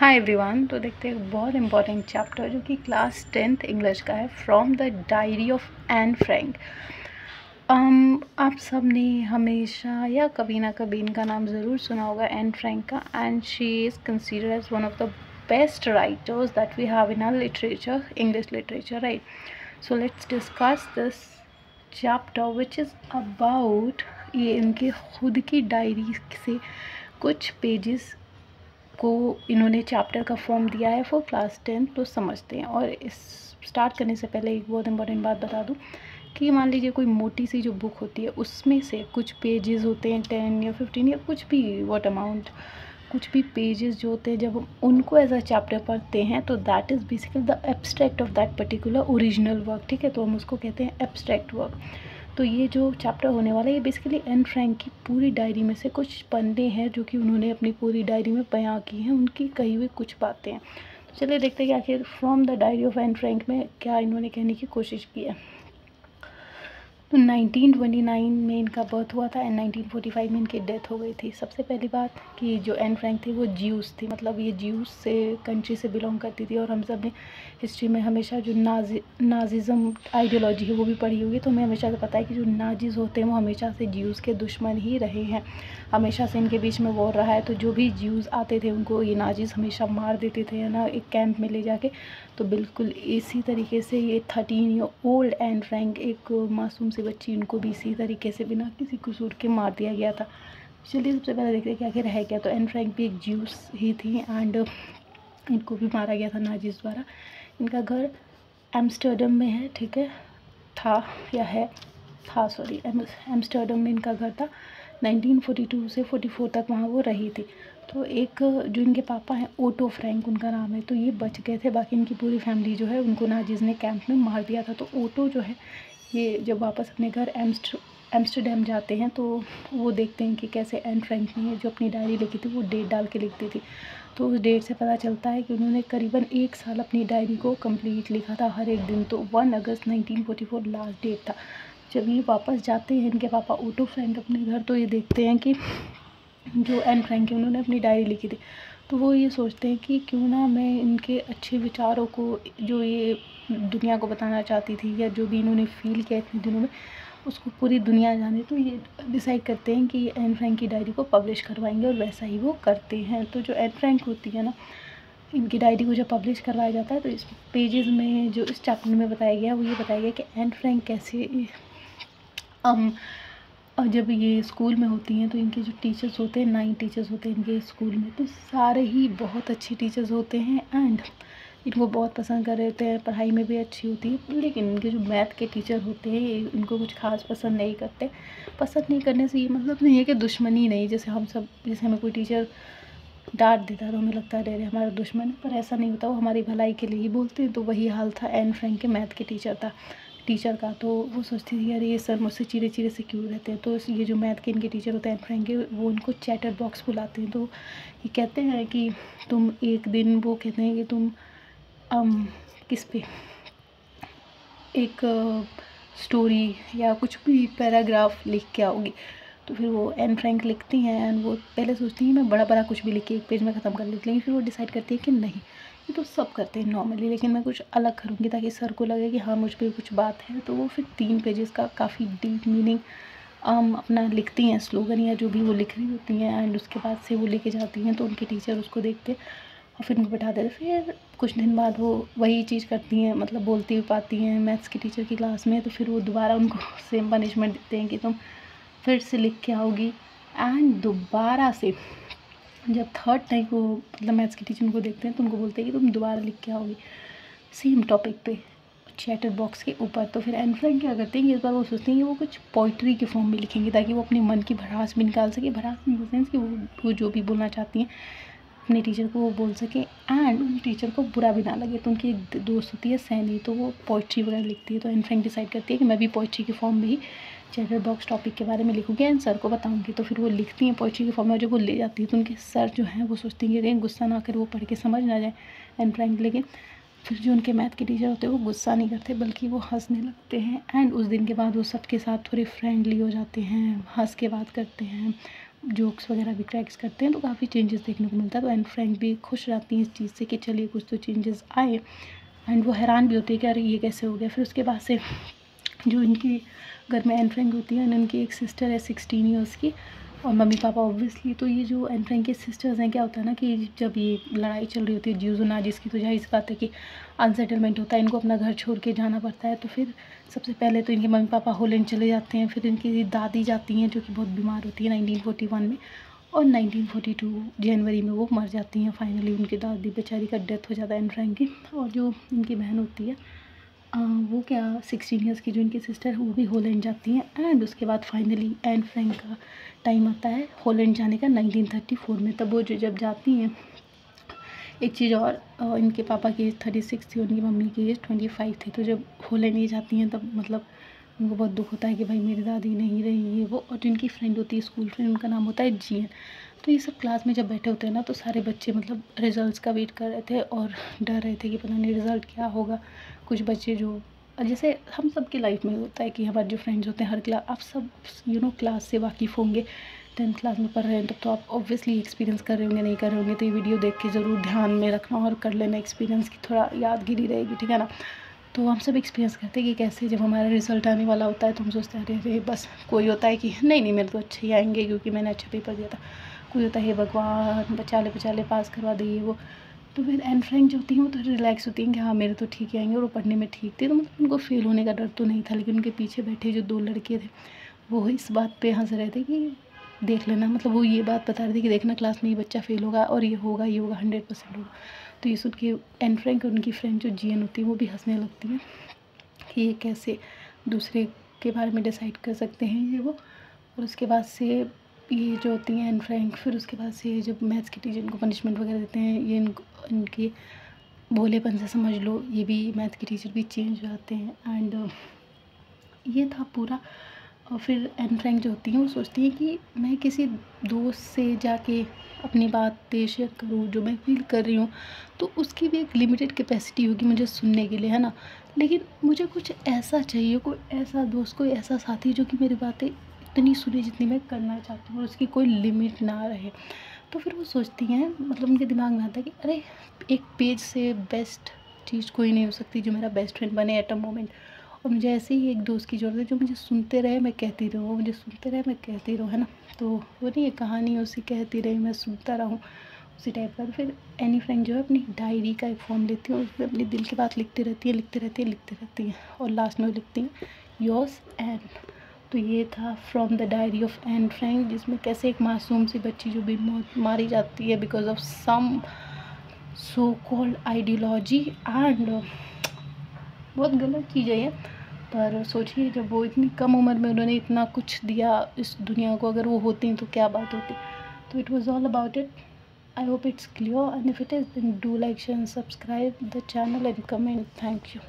Hi everyone. तो देखते हैं एक बहुत इंपॉर्टेंट चैप्टर जो कि क्लास 10th इंग्लिश का है, from the diary of Anne Frank. आप सब ने हमेशा या कभी ना कभी इनका नाम ज़रूर सुना होगा, एन फ्रैंक का। And she is considered as one of the best writers that we have in our literature, English literature, right. So let's discuss this chapter which is about, ये इनके खुद की डायरी से कुछ पेजेस को इन्होंने chapter का फॉर्म दिया है फॉर क्लास 10। तो समझते हैं। और इस स्टार्ट करने से पहले एक बहुत इंपॉर्टेंट बात बता दूं कि मान लीजिए कोई मोटी सी जो बुक होती है उसमें से कुछ पेजेस होते हैं 10 या 15 या कुछ भी वॉट अमाउंट, कुछ भी पेजेस जो होते हैं, जब हम उनको एज अ चैप्टर पढ़ते हैं तो that is basically the abstract of that particular original work. ठीक है, तो हम उसको कहते हैं एब्स्ट्रैक्ट वर्क। तो ये जो चैप्टर होने वाला है ये बेसिकली एन फ्रैंक की पूरी डायरी में से कुछ पन्ने हैं जो कि उन्होंने अपनी पूरी डायरी में बयां की हैं, उनकी कही हुई कुछ बातें हैं। तो चलिए देखते हैं कि आखिर from the diary of Anne Frank में क्या इन्होंने कहने की कोशिश की है। तो 1929 में इनका बर्थ हुआ था एंड 1945 में इनकी डेथ हो गई थी। सबसे पहली बात कि जो एन फ्रैंक थी वो ज्यूस थी, मतलब ये ज्यूस से कंट्री से बिलोंग करती थी। और हम सब ने हिस्ट्री में हमेशा जो नाजिज़म आइडियोलॉजी है वो भी पढ़ी होगी, तो हमें हमेशा से पता है कि जो नाजीज़ होते हैं वो हमेशा से ज्यूस के दुश्मन ही रहे हैं, हमेशा से इनके बीच में वॉर रहा है। तो जो भी ज्यूस आते थे उनको ये नाजीज़ हमेशा मार देते थे, है ना, एक कैंप में ले जाके। तो बिल्कुल इसी तरीके से ये 13 ईयर ओल्ड एन फ्रैंक, एक मासूम सी बच्ची, उनको भी इसी तरीके से बिना किसी कसूर के मार दिया गया था। चलिए सबसे पहले देखते हैं कि आखिर है क्या। तो एन फ्रैंक भी एक ज्यूस ही थी एंड इनको भी मारा गया था नाजीज़ द्वारा। इनका घर एम्स्टर्डम में है, ठीक है, एम्स्टर्डम में इनका घर था। 1942 से 44 तक वहाँ वो रही थी। तो एक जो इनके पापा हैं ओटो फ्रैंक उनका नाम है, तो ये बच गए थे, बाकी इनकी पूरी फैमिली जो है उनको नाजीज़ ने कैंप में मार दिया था। तो ओटो जो है ये जब वापस अपने घर एम्स्टर्डम जाते हैं तो वो देखते हैं कि कैसे एन फ्रैंक ने जो अपनी डायरी लिखी थी वो डेट डाल के लिखती थी। तो उस डेट से पता चलता है कि उन्होंने करीबन 1 साल अपनी डायरी को कंप्लीट लिखा था हर एक दिन। तो 1 अगस्त 1944 लास्ट डेट था। जब ये वापस जाते हैं इनके पापा ओटो फ्रैंक अपने घर, तो ये देखते हैं कि जो एन फ्रैंक है उन्होंने अपनी डायरी लिखी थी। तो वो ये सोचते हैं कि क्यों ना मैं इनके अच्छे विचारों को, जो ये दुनिया को बताना चाहती थी या जो भी इन्होंने फील किया इतने दिनों में, उसको पूरी दुनिया जाने। तो ये डिसाइड करते हैं कि एन फ्रैंक की डायरी को पब्लिश करवाएंगे और वैसा ही वो करते हैं। तो जो एन फ्रैंक होती है ना, इनकी डायरी को जब पब्लिश करवाया जाता है तो इस पेजेस में जो इस चैप्टर में बताया गया वो ये बताया गया कि एन फ्रैंक कैसे और जब ये स्कूल में होती हैं तो इनके जो टीचर्स होते हैं, 9 टीचर्स होते हैं इनके स्कूल में, तो सारे ही बहुत अच्छे टीचर्स होते हैं एंड इनको बहुत पसंद कर रहे होते हैं, पढ़ाई में भी अच्छी होती है। लेकिन इनके जो मैथ के टीचर होते हैं इनको कुछ खास पसंद नहीं करते। पसंद नहीं करने से ये मतलब नहीं है कि दुश्मनी नहीं, जैसे हम सब, जैसे हमें कोई टीचर डांट देता है तो हमें लगता है अरे हमारा दुश्मन है, पर ऐसा नहीं होता, वो हमारी भलाई के लिए ही बोलते हैं। तो वही हाल था एन फ्रैंक के मैथ के टीचर का। तो वो सोचती थी यार ये सर मुझसे चिड़े चिड़े से क्यों रहते हैं। तो ये जो मैथ के इनके टीचर होते हैं एन फ्रैंक के, वो उनको चैटर बॉक्स बुलाते हैं। तो ये कहते हैं कि तुम एक दिन, वो कहते हैं कि तुम किस पे एक स्टोरी या कुछ भी पैराग्राफ लिख के आओगी। तो फिर वो एन फ्रैंक लिखती हैं एंड वो पहले सोचती हैं मैं बड़ा बड़ा कुछ भी लिख के 1 पेज में ख़त्म कर लेती, लेकिन फिर वो डिसाइड करती है कि नहीं, ये तो सब करते हैं नॉर्मली, लेकिन मैं कुछ अलग करूँगी ताकि सर को लगे कि हाँ मुझ पर कुछ बात है। तो वो फिर 3 पेजेस का काफ़ी डीप मीनिंग अपना लिखती हैं, स्लोगन या जो भी वो लिख रही होती हैं, एंड उसके बाद से वो लेके जाती हैं। तो उनके टीचर उसको देखते और फिर उनको बैठा देते। फिर कुछ दिन बाद वो वही चीज़ करती हैं, मतलब बोलती भी पाती हैं मैथ्स की टीचर की क्लास में। तो फिर वो दोबारा उनको सेम पनिशमेंट देते हैं कि तुम फिर से लिख के आओगी। एंड दोबारा से जब थर्ड टाइम वो, मतलब मैथ्स की टीचर उनको देखते हैं तो उनको बोलते हैं कि तुम दोबारा लिख के आओगी सेम टॉपिक पे चैटर बॉक्स के ऊपर। तो फिर एन फ्रैंक क्या करते हैं कि इस बार वो सोचते हैं कि वो कुछ पोइट्री के फॉर्म में लिखेंगे ताकि वो अपने मन की भड़ास भी निकाल सके। भड़ास इन द सेंस कि वो जो भी बोलना चाहती हैं अपने टीचर को वो बोल सके एंड उन टीचर को बुरा भी ना लगे। तो उनकी एक दोस्त होती है सैनी, तो वो पोइट्री वगैरह लिखती है। तो एन फ्रैंक डिसाइड करती है कि मैं भी पोइट्री के फॉर्म में ही चैटर बॉक्स टॉपिक के बारे में लिखूँगी एंड सर को बताऊँगी। तो फिर वो लिखती हैं पोइट्री के फॉर्म में, और जब वो ले जाती है तो उनके सर जो हैं वो सोचते हैं कि कहीं गुस्सा ना कर वो पढ़ के समझ ना जाए एन फ्रैंक। लेकिन फिर जो उनके मैथ के टीचर होते हैं वो गुस्सा नहीं करते बल्कि वो हंसने लगते हैं एंड उस दिन के बाद वो सबके साथ थोड़े फ्रेंडली हो जाते हैं, हंस के बात करते हैं, जोक्स वगैरह भी क्रैक्स करते हैं, तो काफ़ी चेंजेस देखने को मिलता है। तो एन फ्रैंक भी खुश रहती हैं इस चीज़ से कि चलिए कुछ तो चेंजेस आए, एंड वो हैरान भी होती है कि अरे ये कैसे हो गया। फिर उसके बाद से जो इनकी घर में एन फ्रैंक होती है, इनकी एक सिस्टर है 16 ईयर्स की, और मम्मी पापा ऑब्वियसली। तो ये जो एन फ्रैंक के सिस्टर्स हैं, क्या होता है ना कि जब ये लड़ाई चल रही होती है ज्यूज़ और नाजिस की, तो जाहिर सी बात है कि अनसेटलमेंट होता है, इनको अपना घर छोड़ के जाना पड़ता है। तो फिर सबसे पहले तो इनके मम्मी पापा हॉलैंड चले जाते हैं, फिर इनकी दादी जाती हैं जो कि बहुत बीमार होती है 1941 में, और 1942 जनवरी में वो मर जाती हैं फाइनली। उनकी दादी बेचारी का डेथ हो जाता है एन फ्रैंक की। और जो इनकी बहन होती है वो क्या 16 ईयर्स की जो इनकी सिस्टर है, वो भी हॉलैंड जाती हैं। एंड उसके बाद फाइनली एन फ्रैंक का टाइम आता है हॉलैंड जाने का 1934 में। तब वो जो जब जाती हैं, एक चीज़ और, इनके पापा की एज 36 थी, उनकी मम्मी की एज 25 थी। तो जब हॉलैंड ये जाती हैं तब मतलब उनको बहुत दुख होता है कि भाई मेरी दादी नहीं रही है वो। और जो इनकी फ्रेंड होती है स्कूल फ्रेंड, उनका नाम होता है जीएन। तो ये सब क्लास में जब बैठे होते हैं ना, तो सारे बच्चे मतलब रिजल्ट्स का वेट कर रहे थे और डर रहे थे कि पता नहीं रिज़ल्ट क्या होगा। कुछ बच्चे जो जैसे हम सब की लाइफ में होता है कि हमारे जो फ्रेंड्स होते हैं हर क्लास, आप सब क्लास से वाकिफ़ होंगे। 10th क्लास में पढ़ रहे हैं तब तो आप ऑब्वियसली एक्सपीरियंस कर रहे होंगे, नहीं कर रहे होंगे तो ये वीडियो देख के ज़रूर ध्यान में रखना और कर लेना एक्सपीरियंस की, थोड़ा यादगिरी रहेगी, ठीक है ना। तो हम सब एक्सपीरियंस करते हैं कि कैसे जब हमारा रिज़ल्ट आने वाला होता है तो हम सोचते हैं अरे बस, कोई होता है कि नहीं नहीं मेरे तो अच्छे ही आएंगे क्योंकि मैंने अच्छा पेपर दिया था, कोई होता है हे भगवान बचा ले पास करवा दे ये वो। तो फिर एन फ्रैंक जो होती हैं वो तो रिलैक्स होती हैं कि हाँ मेरे तो ठीक ही आएंगे, और वो पढ़ने में ठीक थे, तो मतलब उनको फेल होने का डर तो नहीं था। लेकिन उनके पीछे बैठे जो 2 लड़के थे वो इस बात पे हंस रहे थे कि देख लेना, मतलब वो ये बात बता रहे थे कि देखना क्लास में ये बच्चा फेल होगा और ये होगा 100% होगा। तो ये सुन के एन फ्रैंक और उनकी फ्रेंड जो जीएन होती है वो भी हंसने लगती है कि ये कैसे दूसरे के बारे में डिसाइड कर सकते हैं ये वो। और उसके बाद से ये जो होती हैं एन फ्रैंक, फिर उसके बाद से जब मैथ्स के टीचर इनको पनिशमेंट वगैरह देते हैं, ये इनके भोलेपन से समझ लो ये भी मैथ के टीचर भी चेंज हो जाते हैं। एंड ये था पूरा। और फिर एन फ्रैंक जो होती हैं वो सोचती हैं कि मैं किसी दोस्त से जाके अपनी बातें शेयर करूँ, जो मैं फ़ील कर रही हूँ, तो उसकी भी एक लिमिटेड कैपेसिटी होगी मुझे सुनने के लिए, है ना। लेकिन मुझे कुछ ऐसा चाहिए, कोई ऐसा दोस्त, कोई ऐसा साथी जो कि मेरी बातें इतनी सुने जितनी मैं करना चाहती हूँ और उसकी कोई लिमिट ना रहे। तो फिर वो सोचती हैं, मतलब उनके दिमाग में आता है कि अरे एक पेज से बेस्ट चीज़ कोई नहीं हो सकती जो मेरा बेस्ट फ्रेंड बने एट अ मोमेंट। और मुझे ऐसे ही एक दोस्त की ज़रूरत है जो मुझे सुनते रहे मैं कहती रहूँ, वो मुझे सुनते रहे मैं कहती रहूँ, है ना। तो वो नहीं, ये कहानी है उसी कहती रही मैं सुनता रहूँ, उसी टाइप का। तो फिर एनी फ्रैंक जो है अपनी डायरी का एक फॉर्म लेती है और उसमें अपने दिल की बात लिखती रहती है, लिखती रहती है, लिखती रहती है, और लास्ट में वो लिखती हैं योर्स एन। तो ये था from the diary of Anne Frank, जिसमें कैसे एक मासूम सी बच्ची जो भी मारी जाती है because of some so called ideology. And बहुत गलत चीज़ है ये, पर सोचिए जब वो इतनी कम उम्र में उन्होंने इतना कुछ दिया इस दुनिया को, अगर वो होती तो क्या बात होती। तो it was all about it. I hope it's clear, and if it is then do like share and subscribe the channel and comment. Thank you.